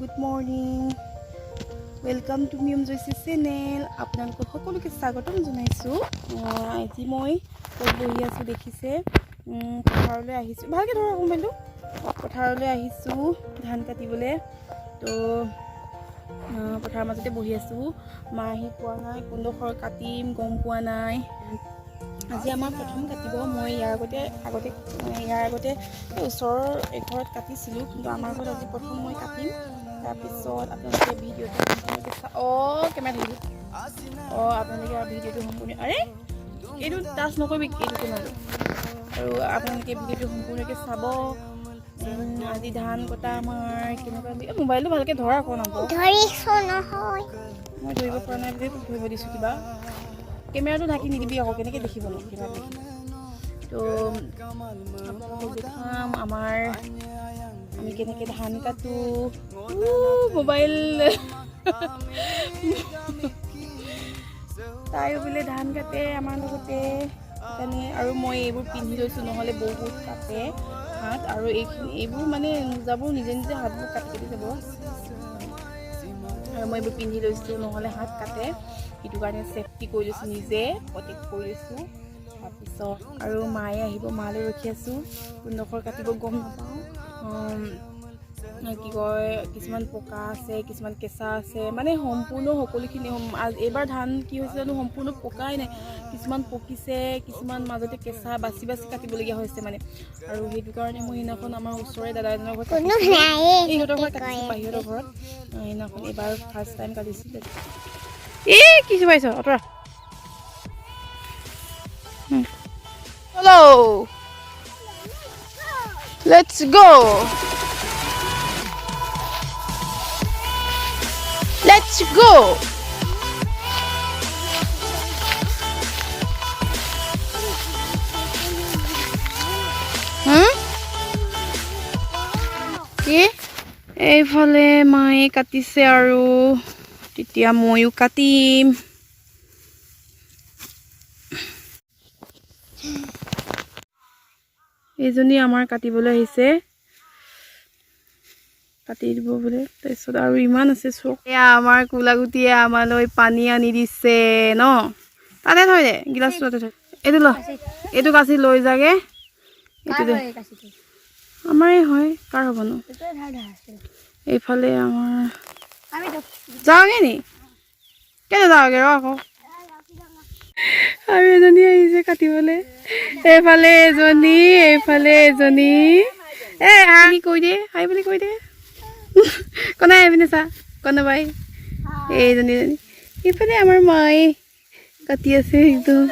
Good morning welcome to Mim Joysi channel আপোনালোকক সকলোকে স্বাগতম জনাইছোঁ আজি মই বহি আছোঁ দেখিছে পথাৰলৈ আহিছোঁ ভালকৈ ধৰক মোবাইলটো পথাৰলৈ আহিছোঁ ধান কাটিবলৈ তো পথাৰৰ মাজতে বহি আছোঁ মা আহি পোৱা নাই কোনডোখৰ কাটিম গম পোৱা নাই আজি আমাৰ প্ৰথম কাটিব মই ইয়াৰ আগতে ওচৰৰ এঘৰত কাটিছিলোঁ কিন্তু আমাৰ ঘৰত আজি প্ৰথম মই কাটিম তাৰপিছত আপোনালোকে ভিডিঅ'টো সম্পূৰ্ণকৈ কেমেৰা থাকিব আপোনালোকে ভিডিঅ'টো সম্পূৰ্ণ এইটো টাচ নকৰিবি এইটোকে নাজানো আৰু আপোনালোকে ভিডিঅ'টো সম্পূৰ্ণকৈ চাব আজি ধান কটা আমাৰ কেনেকুৱা মোবাইলটো ভালকৈ ধৰা আকৌ মই ধৰিব পৰা নাই বুলি ধৰিব দিছোঁ কিবা কেমেৰাটো ঢাকি নিদিবি আকৌ কেনেকৈ দেখিব ন কেমেৰা দেখি তো আপোনালোকক দেখাম আমি কেনেকৈ ধান কাটো মোবাইল তাইও বোলে ধান কাটে আমাৰ লগতে সেইকাৰণে আৰু মই এইবোৰ পিন্ধি লৈছোঁ নহ'লে বহুত কাটে হাত আৰু এইবোৰ মানে মোজাবোৰ নিজে নিজে হাতবোৰ কাটি যাব আৰু মই এইবোৰ পিন্ধি লৈছোঁ নহ'লে হাত কাটে সেইটো কাৰণে ছেফটি কৰি লৈছোঁ নিজে প্ৰটেক্ট কৰি লৈছোঁ তাৰপিছত আৰু মায়ে আহিব মালৈ ৰখি আছোঁ কোনডোখৰ কাটিব গম নাপাওঁ কি কয় কিছুমান পকা আছে কিছুমান কেঁচা আছে মানে সম্পূৰ্ণ সকলোখিনি এইবাৰ ধান কি হৈছে জানো সম্পূৰ্ণ পকাই নাই কিছুমান পকিছে কিছুমান মাজতে কেঁচা বাচি কাটিবলগীয়া হৈছে মানে আৰু সেইটো কাৰণে মই সেইদিনাখন আমাৰ ওচৰৰে দাদা এজনৰ ঘৰত ইহঁতৰ ঘৰত কাটিছোঁ বাহিৰৰ ঘৰত সেইদিনাখন এইবাৰ ফাৰ্ষ্ট টাইম কাটিছোঁ কি চুবাইছ অতৰা hello' let's go Let's go! কি এইফালে মায়ে কাটিছে আৰু তেতিয়া ময়ো কাটিম এইজনী আমাৰ কাটিবলৈ আহিছে কাটি দিব বোলে তাৰপিছত আৰু ইমান আছে চক এয়া আমাৰ কোলাগুটিয়ে আমালৈ পানী আনি দিছে ন তাতে থৈ দে গিলাচটো তাতে থৈ এইটো কাচি লৈ যাগে আমাৰে হয় কাৰ হ'ব ন এইফালে আমাৰ যাওঁগে নি কেলে যাওঁগে ৰ আকৌ আৰু এজনী আহিছে কাটিবলৈ এইফালে এজনী আহি কৈ দে হাই বুলি কৈ দে কোনে আহিবিনে চা কোনে বাই এইজনী এইফালে আমাৰ মায়ে কাটি আছে একদম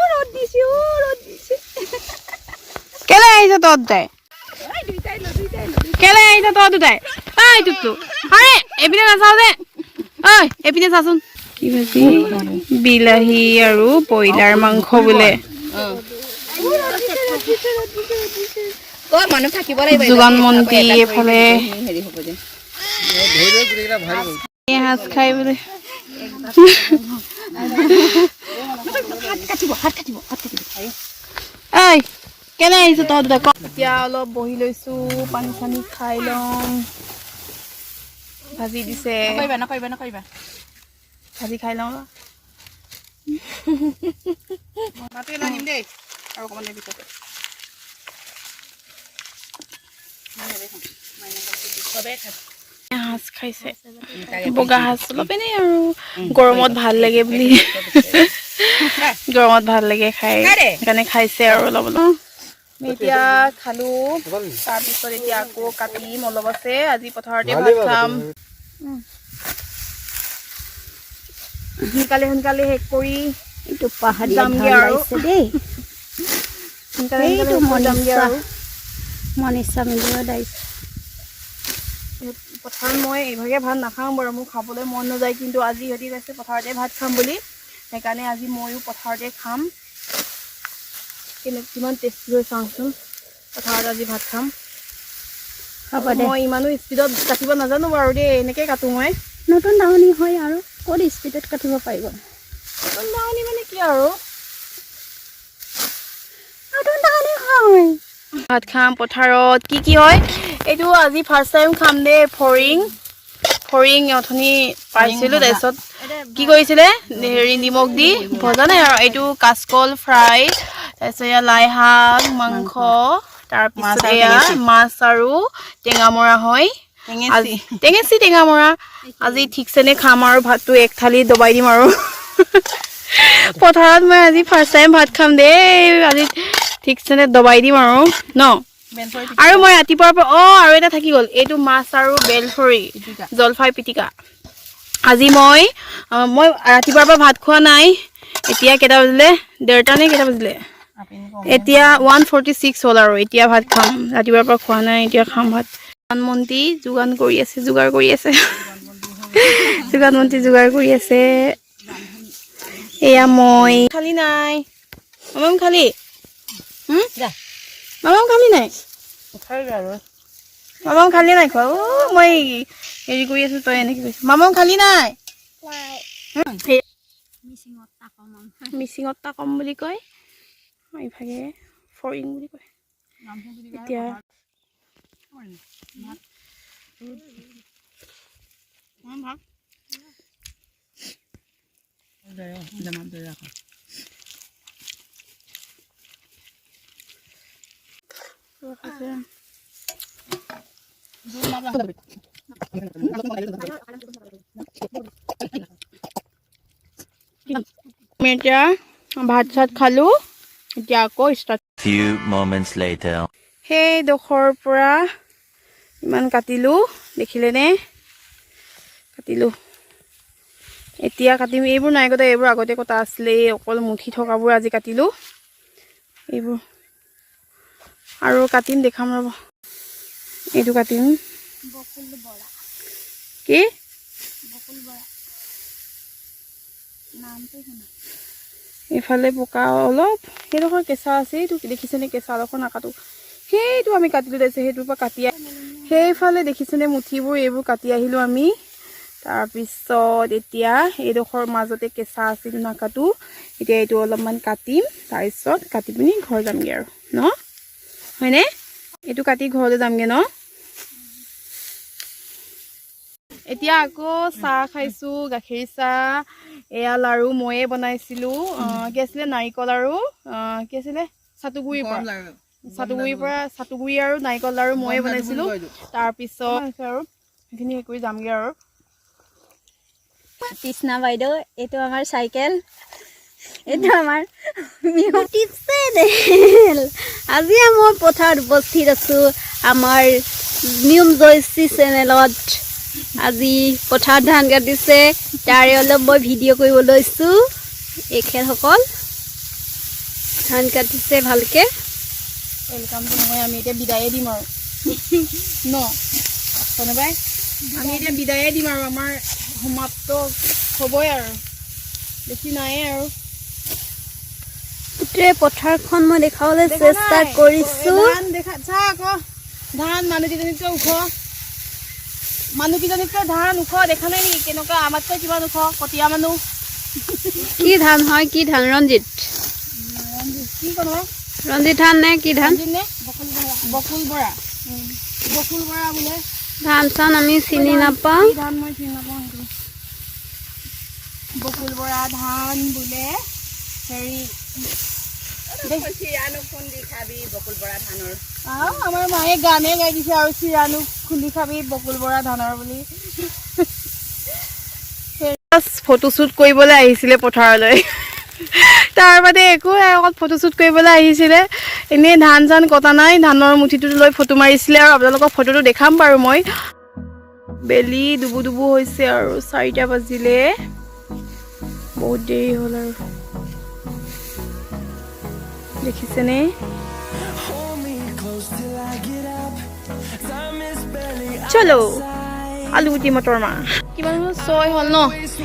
ৰ'দ দিছে কেলে আহিছ তহঁত দুটাই কেলে আহিছ তহঁত দুটাই তোকতো আৰে এইপিনে নাচাওঁ যে এইপিনে চাচোন কি ভাজি বিলাহী আৰু ব্ৰইলাৰ মাংস বোলে যোগান মন্ত্ৰী এইফালে সাজ খাই বোলে কেনে আহিছো তহঁত দুটা এতিয়া অলপ বহি লৈছো পানী চানী খাই লওঁ ভাজি দিছে নকৰিবা ভাজি খাই লওঁ মাতি আনিম দেই আৰু অকণমান পিছতে সাজ খাইছে বগা সাজ অলপ এনেই আৰু গৰমত ভাল লাগে বুলি গৰমত ভাল লাগে খাই সেইকাৰণে খাইছে আৰু অলপ এতিয়া খালো তাৰপিছত এতিয়া আকৌ কাটিম অলপ আছে আজি পথাৰতে ভাত খাম সোনকালে শেষ কৰি এইটো পাহাৰী যামগে আৰু দেই সোনকালে যামগে আৰু মনিষা মিলিও দাইছে পথাৰত মই এইভাগে ভাত নাখাওঁ বাৰু মোৰ খাবলৈ মন নাযায় কিন্তু আজি সিহঁতি কৈছে পথাৰতে ভাত খাম বুলি সেইকাৰণে আজি ময়ো পথাৰতে খাম কিমান টেষ্টি হৈ চাওঁচোন পথাৰত আজি ভাত খাম মই ইমানো স্পীডত কাটিব নাজানো বাৰু দেই এনেকৈ কাটোঁ মই নতুন দাৱনী হয় আৰু ক'ত স্পীডত কাটিব পাৰিব নতুন দাৱনী মানে কি আৰু নতুন দাৱনী হয় ভাত খাম পথাৰত কি হয় এইটো আজি ফাৰ্ষ্ট টাইম খাম দে ফৰিং ফৰিং অথনি পাইছিলোঁ তাৰপিছত কি কৰিছিলে হেৰি নিমখ দি ভজা নাই আৰু এইটো কাচকল ফ্ৰাই তাৰপিছত এয়া লাই শাক মাংস তাৰপিছত এয়া মাছ আৰু টেঙামৰা হয় টেঙেচি টেঙামৰা আজি ঠিকছেনে খাম আৰু ভাতটো এক থালি দবাই দিম আৰু পথাৰত মই আজি ফাৰ্ষ্ট টাইম ভাত খাম দেই আজি ঠিকছেনে দবাই দিম আৰু ন আৰু মই ৰাতিপুৱাৰ পৰা আৰু এটা থাকি গ'ল এইটো মাছ আৰু বেলফৰি জলফাই পিটিকা আজি মই ৰাতিপুৱাৰ পৰা ভাত খোৱা নাই এতিয়া কেইটা বাজিলে 1:30 নে কেইটা বাজিলে এতিয়া 1:46 হ'ল আৰু এতিয়া ভাত খাম ৰাতিপুৱাৰ পৰা খোৱা নাই এতিয়া খাম ভাত প্ৰধানমন্ত্ৰী যোগাৰ কৰি আছে যোগাৰ কৰি আছে এয়া মই খালি নাই মামাম খালি মামাম খালি নাই মামাম খালি নাই খোৱা মই হেৰি কৰি আছো তই এনেকৈ কৈছ মামাম খালি নাই মিচিঙত কম বুলি কয় ইভাগে ফৰিং বুলি কয় এতিয়া এতিয়া ভাত চাত খালো এতিয়া আকৌ ষ্টাৰ্ট Few moments later. সেই ডোখৰ পৰা ইমান কাটিলো দেখিলেনে কাটিলো এতিয়া কাটিম এইবোৰ নাই কটা এইবোৰ আগতে কটা আছিলে অকল মুঠি থকাবোৰ আজি কাটিলো এইবোৰ আৰু কাটিম দেখাম ৰ'ব এইটো কাটিম কি এইফালে পকা অলপ সেইডোখৰ কেঁচা আছে এইটো দেখিছেনে কেঁচা ডোখৰ নাকাটো সেইটো আমি কাটিলো দিছে সেইটোৰ পৰা কাটি সেইফালে দেখিছেনে মুঠিবোৰ এইবোৰ কাটি আহিলোঁ আমি তাৰপিছত এতিয়া এইডোখৰ মাজতে কেঁচা আছিল নাকাটো এতিয়া এইটো অলপমান কাটিম তাৰপিছত কাটি পিনি ঘৰ যামগৈ আৰু ন হয়নে এইটো কাটি ঘৰলৈ যামগৈ ন এতিয়া আকৌ চাহ খাইছোঁ গাখীৰ চাহ এয়া লাৰু ময়ে বনাইছিলোঁ কি আছিলে নাৰিকল আৰু কি আছিলে চাটুগুৰিৰ পৰা চাটুগুৰি আৰু নাৰিকল লাৰু ময়ে বনাইছিলোঁ তাৰপিছত আৰু সেইখিনি হেৰি কৰি যামগৈ আৰু কৃষ্ণা বাইদেউ এইটো আমাৰ চাইকেল এইটো আমাৰ বিউটি চেনেল আজি মই পথাৰত উপস্থিত আছোঁ আমাৰ নিয়ম জয়শ্ৰী চেনেলত আজি পথাৰত ধান কাটিছে তাৰে অলপ মই ভিডিঅ' কৰিব লৈছোঁ এখেতসকল ধান কাটিছে ভালকে ৱেলকামটো নহয় আমি এতিয়া বিদায়ে দিম আৰু ন কোনোবাই আমি এতিয়া বিদায়ে দিম আৰু আমাৰ সমাপ্ত হ'বই আৰু বেছি নাইয়ে আৰু গোটেই পথাৰখন মই দেখাবলৈ চেষ্টা কৰিছোঁ চা আকৌ ধান মানুহকেইজনীতকৈ ওখ মানুহকেইজনীতকৈ ধান ওখ দেখা নাই নেকি কেনেকুৱা আমাতকৈ কিমান ওখ কটীয়া মানুহ কি ধান হয় কি ধান ৰঞ্জিত কি কোনোবা ৰঞ্জিত ধান নে কি ধান নে বকুল বৰা বোলে ধান চান আমি চিনি নাপাওঁ কি ধান মই চিনি নাপাওঁ সেইটো বকুল বৰা ধান বোলে হেৰি আমাৰ মায়ে গানে গাই দিছে আৰু চিৰানো খুন্দি খাবি বকুল বৰা ধানৰ বুলি ফটোশ্বুট কৰিবলৈ আহিছিলে পথাৰলৈ তাৰ বাদে একো অকল ফটোশ্বুট কৰিবলৈ আহিছিলে এনেই ধান চান কটা নাই ধানৰ মুঠিটো লৈ ফটো মাৰিছিলে আৰু আপোনালোকক ফটোটো দেখাম বাৰু মই বেলি ডুবু ডুবু হৈছে আৰু 4টা বাজিলে বহুত দেৰি হ'ল আৰু দেখিছেনে চলো আলুগুটি মটৰ মাহ কিমান 6 হ'ল ন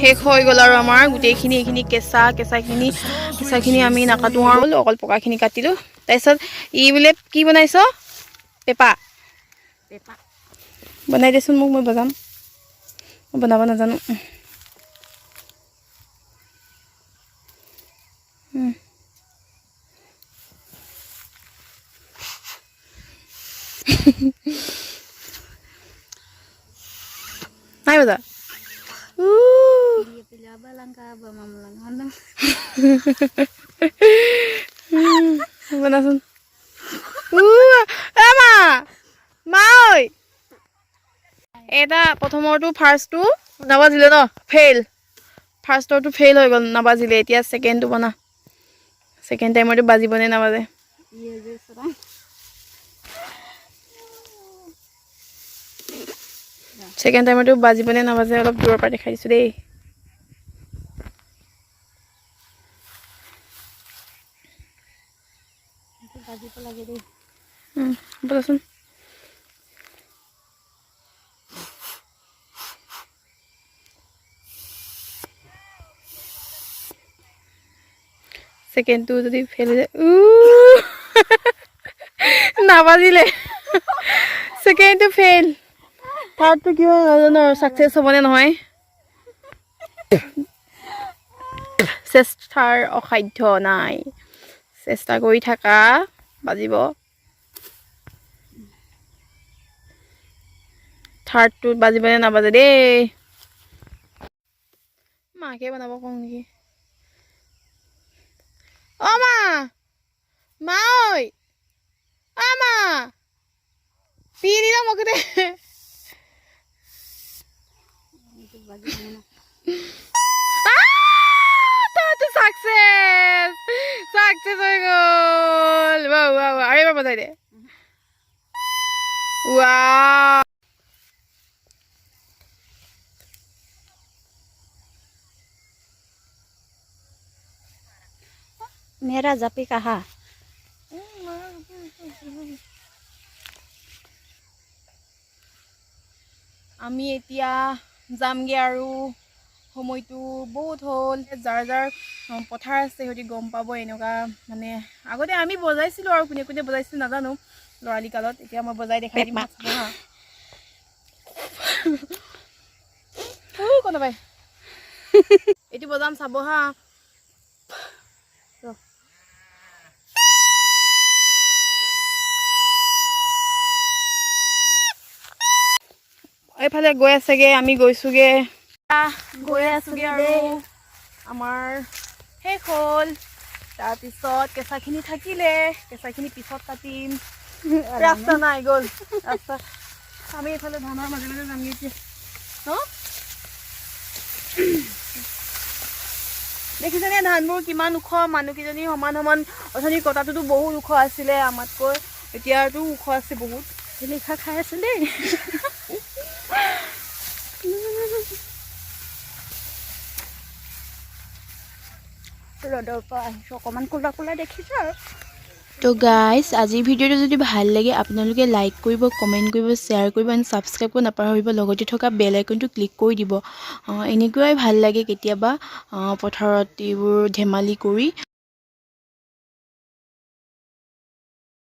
শেষ হৈ গ'ল আৰু আমাৰ গোটেইখিনি এইখিনি কেঁচাখিনি আমি নাকাটো আৰু অকল পকাখিনি কাটিলোঁ তাৰপিছত ই বোলে কি বনাইছ পেপা বনাই দেচোন মোক মই বজাম মই বনাব নাজানো নাই বজা Dia pilih abah langkah abah mama langkah. বনাচোন মা মা ঐ এটা প্ৰথমৰটো ফাৰ্ষ্টটো নাবাজিলে ন ফেইল ফাৰ্ষ্টৰটো ফেইল হৈ গ'ল নাবাজিলে এতিয়া ছেকেণ্ডটো বনা ছেকেণ্ড টাইমৰটো বাজিবনে নাবাজে Iya je serang. ছেকেণ্ড টাইমৰটো বাজিবনে নাবাজে অলপ দূৰৰ পৰা দেখাই দিছোঁ দেই Itu baju apa lagi deh? বলাচোন ছেকেণ্ডটো যদি ফেইল হৈ যায় নাবাজিলে ছেকেণ্ডটো ফেইল থাৰ্ডটো কিয় নাজানো ছাকচেছ হ'বনে নহয় চেষ্টাৰ অসাধ্য নাই চেষ্টা কৰি থাকা বাজিব থাৰ্ডটোত বাজিবনে নাবাজে দেই মাকে বনাব কওঁ নেকি অ মা মা ঐ অ মা পি দিল মোক দে Itu baju mana? Success success হৈ গ'ল বাউ বাউ আৰু এবাৰ বজাই দে ৱাও Merah zapi kaha. আমি এতিয়া যামগে আৰু সময়টো বহুত হ'ল যাৰ যাৰ পথাৰ আছে সিহঁতি গম পাব এনেকুৱা মানে আগতে আমি বজাইছিলোঁ আৰু কোনে কোনে বজাইছিল নাজানো ল'ৰালি কালত এতিয়া মই বজাই দেখাই দিম হা কোনোবাই এইটো বজাম চাব হা এইফালে গৈ আছেগে আমি গৈছোগে গৈ আছোগে আৰু আমাৰ শেষ হ'ল তাৰপিছত কেঁচাখিনি থাকিলে কেঁচাখিনি পিছত কাটিম ৰাস্তা নাই গ'ল ৰাস্তা আমি এইফালে ধানৰ মাজে মাজে নামি এতিয়া ন দেখিছেনে ধানবোৰ কিমান ওখ মানুহকেইজনী সমান সমান অথনি কটাটোতো বহুত ওখ আছিলে আমাতকৈ এতিয়াতো ওখ আছে বহুত Lihat kaya sendiri. Rodol pa, sokoman kula-kula dekhisa. তো গাইজ আজিৰ ভিডিঅ'টো যদি ভাল লাগে আপোনালোকে লাইক কৰিব কমেণ্ট কৰিব শ্বেয়াৰ কৰিব আৰু ছাবস্ক্ৰাইব কৰিব নাপাহৰিব লগতে থকা বেল আইকনটো ক্লিক কৰি দিব এনেকুৱাই ভাল লাগে কেতিয়াবা পথাৰত এইবোৰ ধেমালি কৰি